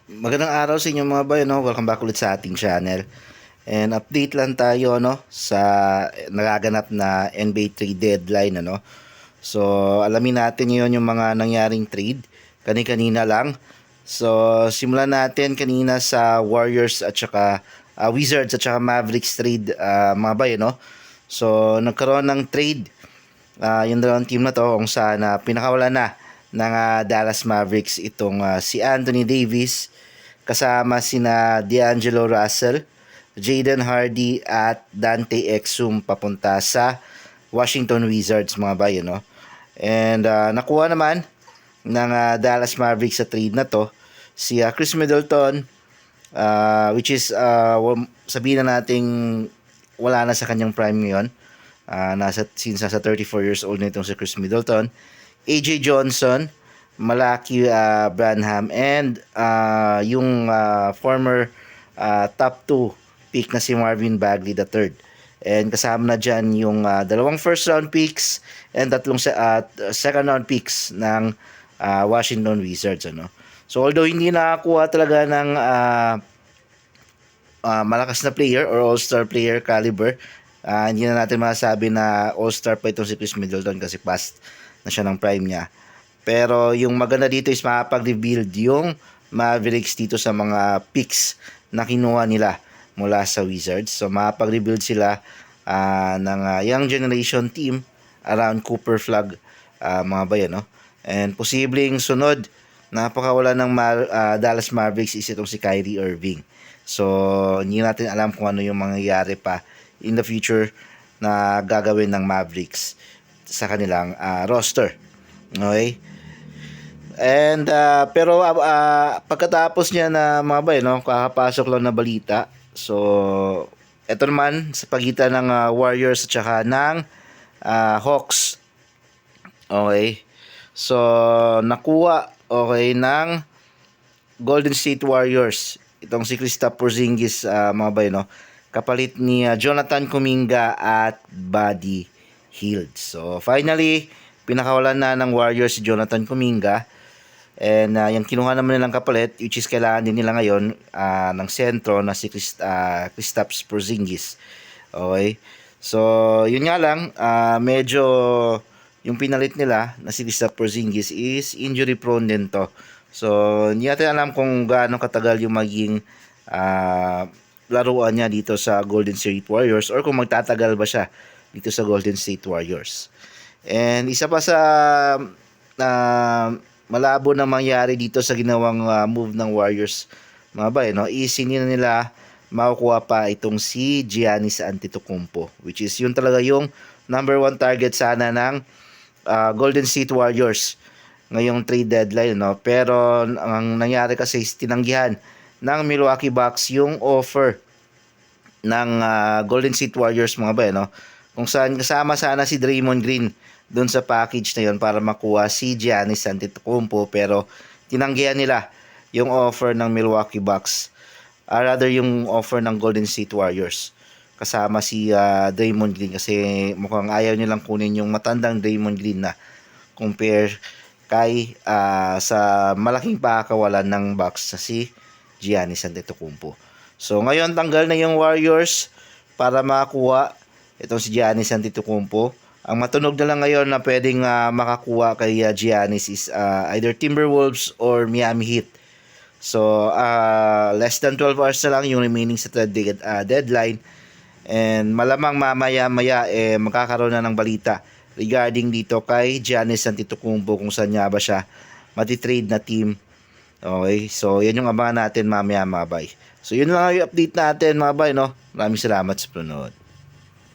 Magandang araw sa inyo mga bayan, no? Welcome back ulit sa ating channel. And update lang tayo, no, sa nagaganap na NBA trade deadline, ano. So, alamin natin ngayon yung mga nangyaring trade kani-kanina lang. So, simulan natin kanina sa Warriors at saka Wizards at saka Mavericks trade, mga bayan, no. So, nagkaroon ng trade yung dalawang team na to kung saan pinakawala na ng Dallas Mavericks itong si Anthony Davis kasama sina D'Angelo Russell, Jaden Hardy at Dante Exum papunta sa Washington Wizards mga bayan, no? And nakuha naman ng Dallas Mavericks sa trade na to si Chris Middleton, which is sabihin na nating wala na sa kanyang prime ngayon. Since nasa 34 years old na itong si Chris Middleton, AJ Johnson, Malaki Branham, and yung former top 2 pick na si Marvin Bagley III. And kasama na dyan yung dalawang first round picks and tatlong second round picks ng Washington Wizards, ano. So although hindi nakakuha talaga ng malakas na player or all-star player caliber, hindi na natin masasabi na all-star pa itong si Chris Middleton kasi past na siya ng prime niya. Pero yung maganda dito is makapag-rebuild yung Mavericks dito sa mga picks na kinuha nila mula sa Wizards. So makapag-rebuild sila ng young generation team around Cooper Flag, mga bayan, no? And posibleng sunod napakawala ng Dallas Mavericks is itong si Kyrie Irving. So hindi natin alam kung ano yung mangyayari pa in the future na gagawin ng Mavericks sa kanilang roster. Okay? And pero pagkatapos niya na mga bay, no, kakapasok lang na balita. So eto naman sa pagitan ng Warriors at saka ng Hawks. Okay? So nakuha ng Golden State Warriors itong si Kristaps Porzingis, mga bay, no, kapalit ni Jonathan Kuminga at Buddy Hield. So finally pinakawalan na ng Warriors si Jonathan Kuminga. And yung kinuha naman nilang kapalit, which is kailangan din nila ngayon ng sentro na si Kristaps Porzingis. Okay? So, yun nga lang, medyo yung pinalit nila na si Kristaps Porzingis is injury prone din to. So, hindi natin alam kung gaano katagal yung maging laruan niya dito sa Golden State Warriors or kung magtatagal ba siya dito sa Golden State Warriors. And isa pa sa malabo na mangyari dito sa ginawang move ng Warriors, mga bay, no, is hindi na nila makukuha pa itong si Giannis Antetokounmpo, which is yun talaga yung number 1 target sana ng Golden State Warriors ngayong trade deadline, no. Pero ang nangyari kasi is tinanggihan ng Milwaukee Bucks yung offer ng Golden State Warriors, mga bay, no, kung saan kasama sana si Draymond Green doon sa package na yon para makuha si Giannis Antetokounmpo, pero tinanggihan nila yung offer ng Milwaukee Bucks, rather yung offer ng Golden State Warriors kasama si Draymond Green, kasi mukhang ayaw nilang kunin yung matandang Draymond Green na compare kay sa malaking pakakawalan ng Bucks sa si Giannis Antetokounmpo. So ngayon tanggal na yung Warriors para makakuha itong si Giannis Antetokounmpo. Ang matunog na lang ngayon na pwedeng makakuha kay Giannis is either Timberwolves or Miami Heat. So less than 12 hours na lang yung remaining sa deadline. And malamang mamaya-maya magkakaroon na ng balita regarding dito kay Giannis Antetokounmpo kung saan nga ba siya matitrade na team. Okay, so yan yung abangan natin mamaya, mga bay. So yun lang yung update natin, mga bay, no. Maraming salamat sa panonood.